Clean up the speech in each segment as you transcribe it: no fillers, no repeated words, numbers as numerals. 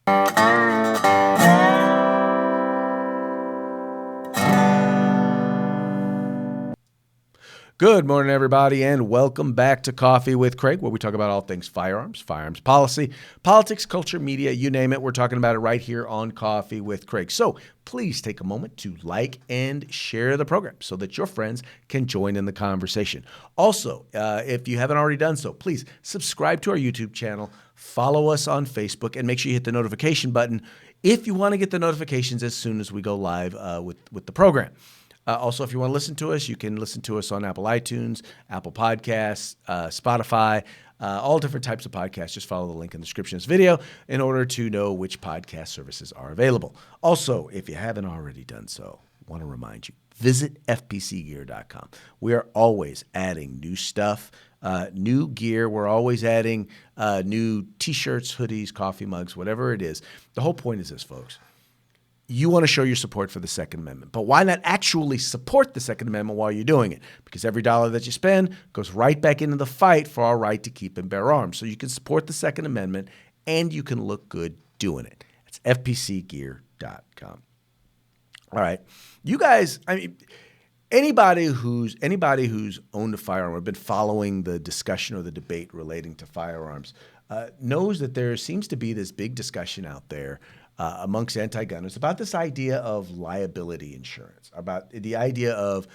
Good morning, everybody, and welcome back to Coffee with Craig, where we talk about all things firearms, firearms policy, politics, culture, media, you name it. We're talking about it right here on Coffee with Craig. So please take a moment to like and share the program so that your friends can join in the conversation. Also, if you haven't already done so, please subscribe to our YouTube channel, follow us on Facebook, and make sure you hit the notification button if you want to get the notifications as soon as we go live with the program. Also, if you want to listen to us, you can listen to us on Apple iTunes, Apple Podcasts, Spotify, all different types of podcasts. Just follow the link in the description of this video in order to know which podcast services are available. Also, if you haven't already done so, I want to remind you, visit fpcgear.com. We are always adding new stuff, new gear. We're always adding new T-shirts, hoodies, coffee mugs, whatever it is. The whole point is this, folks. You want to show your support for the Second Amendment, but why not actually support the Second Amendment while you're doing it? Because every dollar that you spend goes right back into the fight for our right to keep and bear arms. So you can support the Second Amendment and you can look good doing it. It's fpcgear.com. All right. You guys, I mean, anybody who's owned a firearm or been following the discussion or the debate relating to firearms knows that there seems to be this big discussion out there amongst anti-gunners about this idea of liability insurance, about the idea of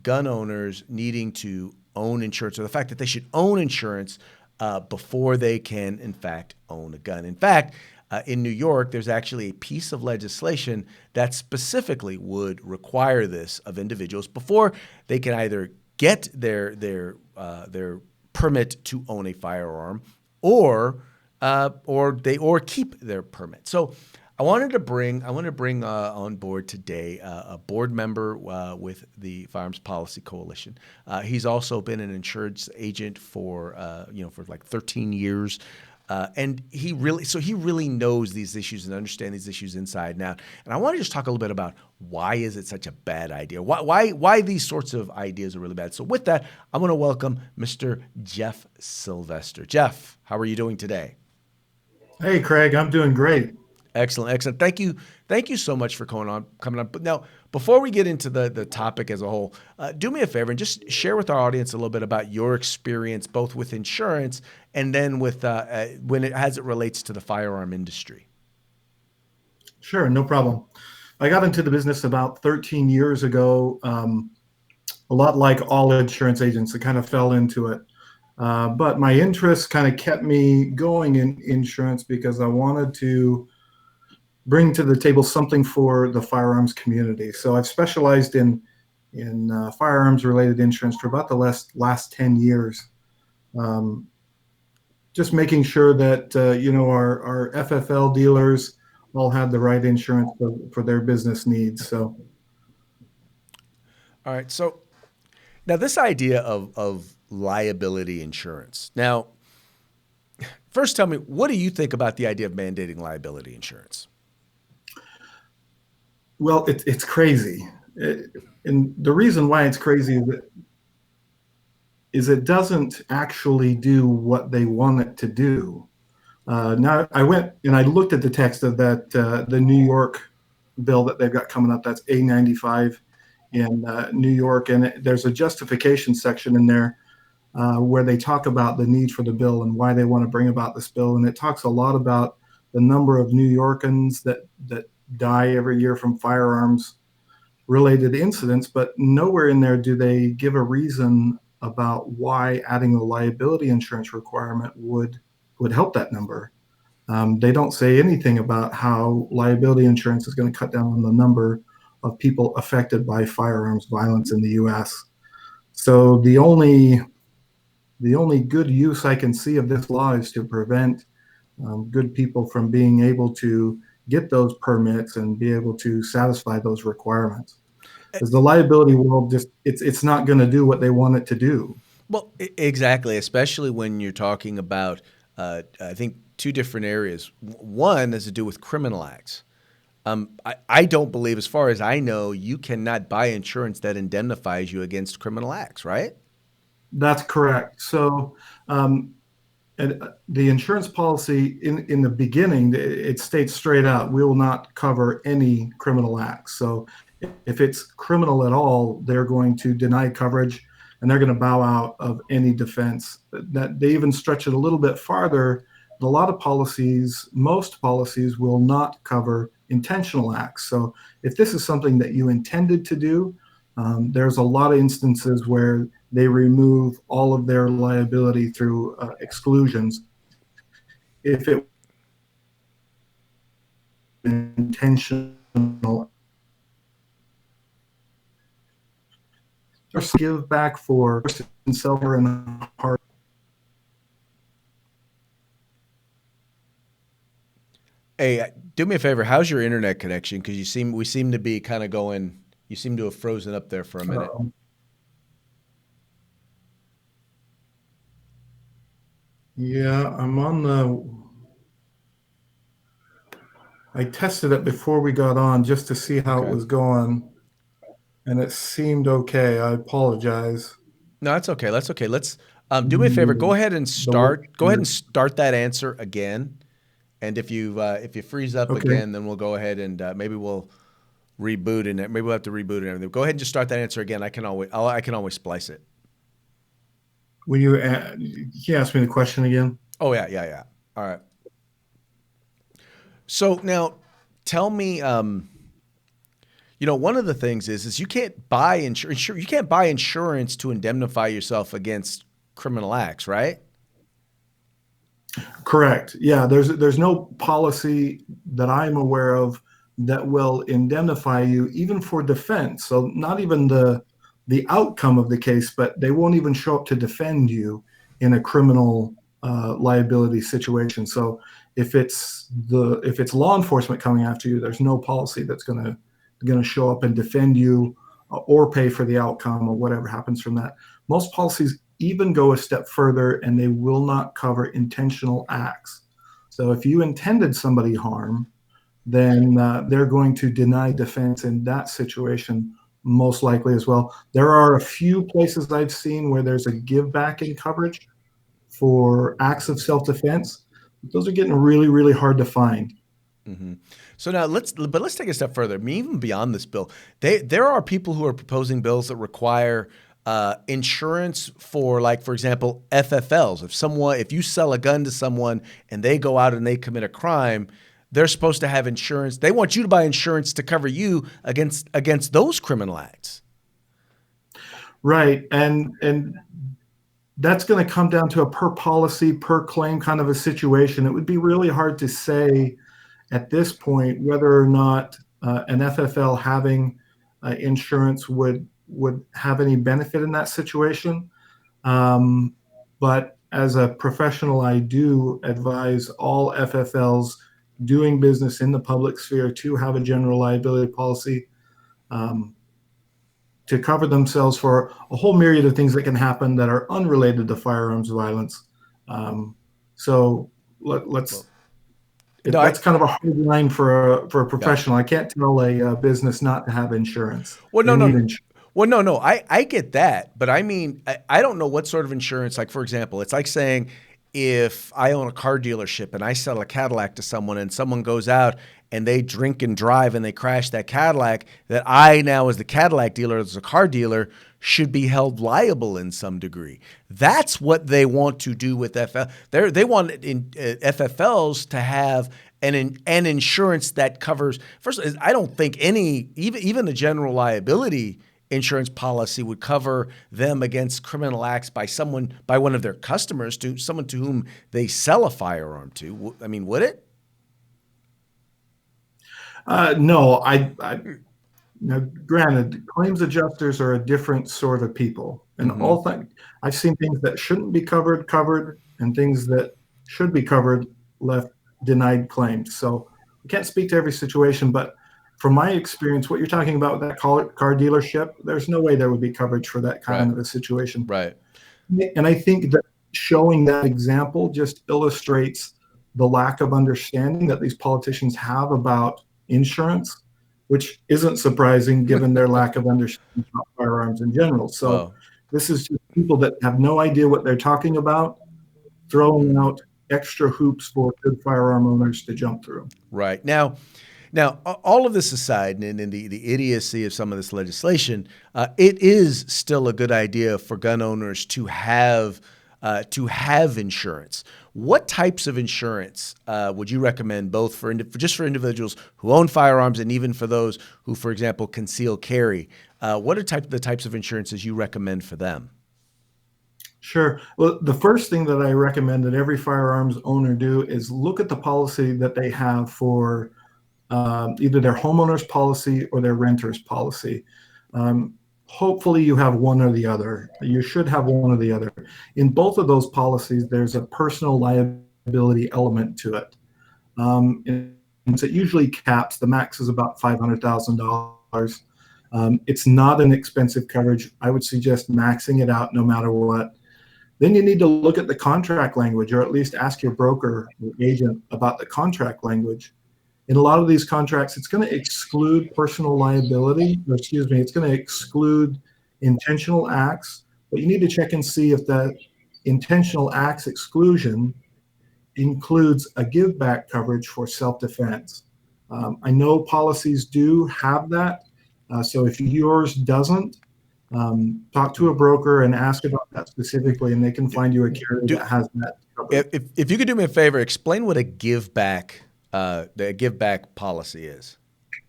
gun owners needing to own insurance, or the fact that they should own insurance before they can, in fact, own a gun. In fact, in New York, there's actually a piece of legislation that specifically would require this of individuals before they can either get their permit to own a firearm or keep their permit. So I wanted to bring on board today a board member with the Firearms Policy Coalition. He's also been an insurance agent for like 13 years. And he really knows these issues and understands these issues inside and out. And I want to just talk a little bit about why is it such a bad idea? Why these sorts of ideas are really bad. So with that, I'm going to welcome Mr. Jeff Sylvester. Jeff, how are you doing today? Hey, Craig, I'm doing great. Excellent. Thank you so much for coming on. But now, before we get into the topic as a whole, do me a favor and just share with our audience a little bit about your experience, both with insurance and then with as it relates to the firearm industry. Sure, no problem. I got into the business about 13 years ago. A lot like all insurance agents, I kind of fell into it. But my interest kind of kept me going in insurance because I wanted to bring to the table something for the firearms community. So I've specialized in firearms related insurance for about the last 10 years. Just making sure that our FFL dealers all have the right insurance for their business needs. So, all right. So now this idea of liability insurance. Now, first tell me, what do you think about the idea of mandating liability insurance? Well, it's crazy. And the reason why it's crazy is it doesn't actually do what they want it to do. Now, I went and I looked at the text of that the New York bill that they've got coming up. That's A95 in New York. And there's a justification section in there where they talk about the need for the bill and why they want to bring about this bill. And it talks a lot about the number of New Yorkers that die every year from firearms related incidents, but nowhere in there do they give a reason about why adding a liability insurance requirement would help that number. They don't say anything about how liability insurance is going to cut down on the number of people affected by firearms violence in the U.S. So the only good use I can see of this law is to prevent good people from being able to get those permits and be able to satisfy those requirements. Because the liability world it's not going to do what they want it to do. Well, exactly, especially when you're talking about, I think, two different areas. One has to do with criminal acts. I don't believe, as far as I know, you cannot buy insurance that indemnifies you against criminal acts, right? That's correct. So And the insurance policy in the beginning, it states straight out, we will not cover any criminal acts. So if it's criminal at all, they're going to deny coverage and they're going to bow out of any defense. That they even stretch it a little bit farther. A lot of policies, most policies will not cover intentional acts. So if this is something that you intended to do, there's a lot of instances where they remove all of their liability through exclusions. If it was intentional, or give back for seller and hard. Hey, do me a favor. How's your internet connection? Because we seem to be kind of going. You seem to have frozen up there for a minute. Yeah, I'm on the. I tested it before we got on just to see how it was going, and it seemed okay. I apologize. No, that's okay. That's okay. Let's do me a favor. Go ahead and start. Go ahead and start that answer again. And if you freeze up again, then we'll go ahead and maybe we'll reboot and maybe we'll have to reboot and everything. Go ahead and just start that answer again. I can always splice it. Will you? Can you ask me the question again? Oh yeah. All right. So now, tell me. One of the things is you can't buy insurance. You can't buy insurance to indemnify yourself against criminal acts, right? Correct. Yeah, there's no policy that I'm aware of that will indemnify you even for defense. So not even the outcome of the case, but they won't even show up to defend you in a criminal liability situation. So if it's law enforcement coming after you, there's no policy that's going to show up and defend you or pay for the outcome or whatever happens from that. Most policies even go a step further and they will not cover intentional acts. So if you intended somebody harm, then they're going to deny defense in that situation most likely as well. There are a few places I've seen where there's a give back in coverage for acts of self-defense. Those are getting really, really hard to find. Mm-hmm. So now let's take a step further. I mean, even beyond this bill, there are people who are proposing bills that require insurance for, like, for example, FFLs. If you sell a gun to someone and they go out and they commit a crime, they're supposed to have insurance. They want you to buy insurance to cover you against those criminal acts. Right, and that's going to come down to a per policy, per claim kind of a situation. It would be really hard to say at this point whether or not an FFL having insurance would have any benefit in that situation. But as a professional, I do advise all FFLs doing business in the public sphere to have a general liability policy to cover themselves for a whole myriad of things that can happen that are unrelated to firearms violence. So that's kind of a hard line for a professional. Yeah. I can't tell a business not to have insurance. Well, no. I get that, but I mean, I don't know what sort of insurance. Like, for example, it's like saying if I own a car dealership and I sell a Cadillac to someone and someone goes out and they drink and drive and they crash that Cadillac, that I now, as the Cadillac dealer, as a car dealer, should be held liable in some degree. That's what they want to do with FFL. They want FFLs to have an insurance that covers. First, I don't think even the general liability insurance policy would cover them against criminal acts by one of their customers, to someone to whom they sell a firearm to. I mean, would it? No, now, granted, claims adjusters are a different sort of people, and I've seen things that shouldn't be covered, and things that should be covered left denied claims. So I can't speak to every situation, but from my experience, what you're talking about with that car dealership, there's no way there would be coverage for that kind of a situation. Right. And I think that showing that example just illustrates the lack of understanding that these politicians have about insurance, which isn't surprising given their lack of understanding about firearms in general. So this is just people that have no idea what they're talking about. throwing out extra hoops for good firearm owners to jump through. Right. Now, all of this aside, and in the idiocy of some of this legislation, it is still a good idea for gun owners to have insurance. What types of insurance would you recommend, both for just for individuals who own firearms and even for those who, for example, conceal carry? What are the types of insurances you recommend for them? Sure. Well, the first thing that I recommend that every firearms owner do is look at the policy that they have for either their homeowner's policy or their renter's policy. Hopefully you have one or the other. You should have one or the other. In both of those policies, there's a personal liability element to it. And so it usually caps, the max is about $500,000. It's not an expensive coverage. I would suggest maxing it out no matter what. Then you need to look at the contract language, or at least ask your broker or agent about the contract language. In a lot of these contracts, it's going to exclude personal liability, or excuse me, it's going to exclude intentional acts, but you need to check and see if that intentional acts exclusion includes a give back coverage for self-defense. I know policies do have that. So if yours doesn't, talk to a broker and ask about that specifically, and they can find you a carrier that has that coverage. If you could do me a favor, explain what a give back policy is.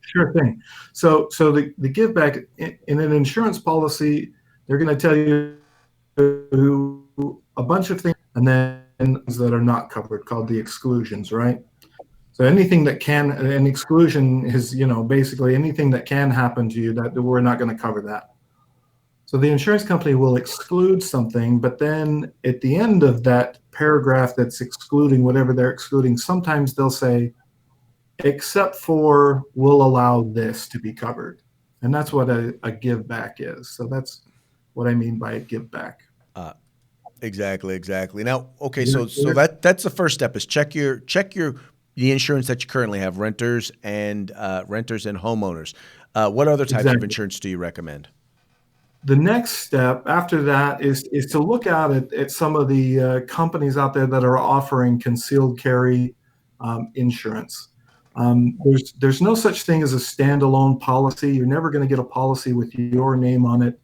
Sure thing. So the give back in an insurance policy, they're going to tell you a bunch of things, and then that are not covered, called the exclusions, right? So anything that can, an exclusion is, basically anything that can happen to you that we're not going to cover that. So the insurance company will exclude something, but then at the end of that paragraph that's excluding whatever they're excluding, sometimes they'll say, except for we'll allow this to be covered. And that's what a give back is. So that's what I mean by a give back. Exactly. Now, okay, so that's the first step, is check the insurance that you currently have, renters and homeowners. What other types of insurance do you recommend? The next step after that is to look out at some of the companies out there that are offering concealed carry insurance. There's no such thing as a standalone policy. You're never going to get a policy with your name on it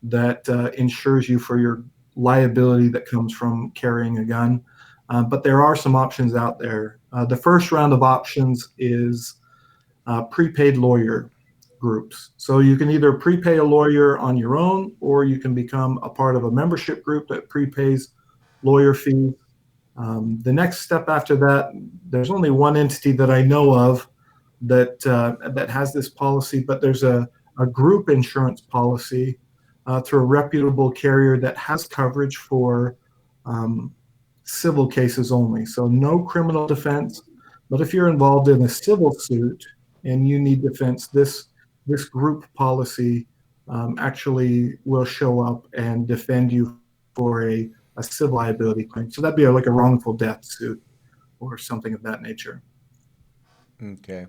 that insures you for your liability that comes from carrying a gun. But there are some options out there. The first round of options is prepaid lawyer groups. So you can either prepay a lawyer on your own, or you can become a part of a membership group that prepays lawyer fees. The next step after that, there's only one entity that I know of that has this policy, but there's a group insurance policy through a reputable carrier that has coverage for civil cases only. So no criminal defense, but if you're involved in a civil suit and you need defense, this group policy actually will show up and defend you for a civil liability claim. So that'd be like a wrongful death suit or something of that nature. Okay.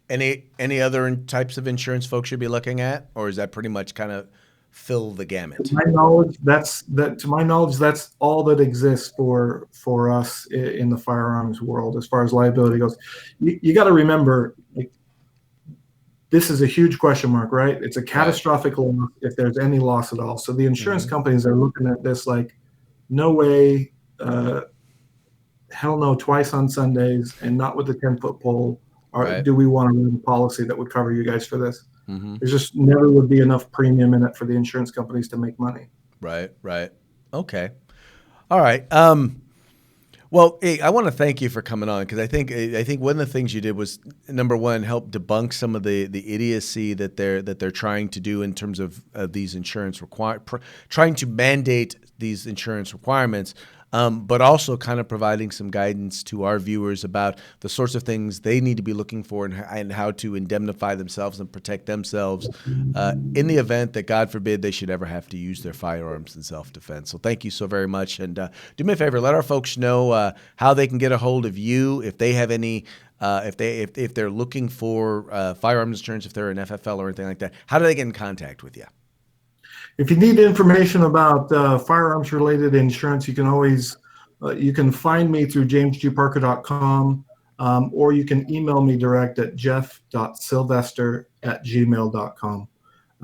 Any other types of insurance folks should be looking at, or is that pretty much kind of fill the gamut? To my knowledge, that's all that exists for us in the firearms world as far as liability goes. You got to remember, this is a huge question mark, right? It's a catastrophic loss if there's any loss at all. So the insurance companies are looking at this like, no way, hell no, twice on Sundays, and not with a 10-foot pole. Do we want to run a policy that would cover you guys for this? Mm-hmm. There just never would be enough premium in it for the insurance companies to make money. Right. Okay. All right. Well, hey, I want to thank you for coming on, because I think one of the things you did was, number one, help debunk some of the idiocy that they're trying to do in terms of these insurance trying to mandate these insurance requirements, but also kind of providing some guidance to our viewers about the sorts of things they need to be looking for and how to indemnify themselves and protect themselves in the event that, God forbid, they should ever have to use their firearms in self-defense. So thank you so very much. And do me a favor, let our folks know how they can get a hold of you if they have any, if they're looking for firearms insurance, if they're an FFL or anything like that. How do they get in contact with you? If you need information about firearms-related insurance, you can always You can find me through jamesgparker.com, or you can email me direct at jeff.sylvester@gmail.com.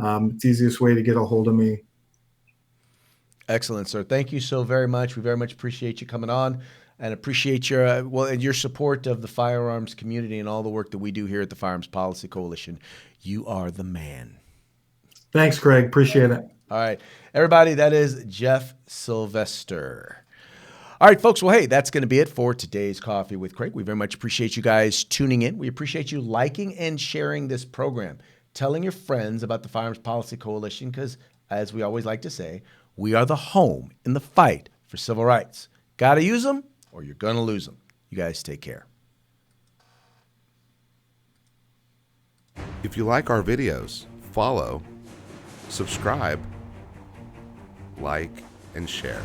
It's the easiest way to get a hold of me. Excellent, sir. Thank you so very much. We very much appreciate you coming on and appreciate your and your support of the firearms community and all the work that we do here at the Firearms Policy Coalition. You are the man. Thanks, Craig. Appreciate it. All right, everybody, that is Jeff Sylvester. All right, folks. Well, hey, that's going to be it for today's Coffee with Craig. We very much appreciate you guys tuning in. We appreciate you liking and sharing this program, telling your friends about the Firearms Policy Coalition, because, as we always like to say, we are the home in the fight for civil rights. Got to use them or you're going to lose them. You guys take care. If you like our videos, follow, subscribe, like, and share.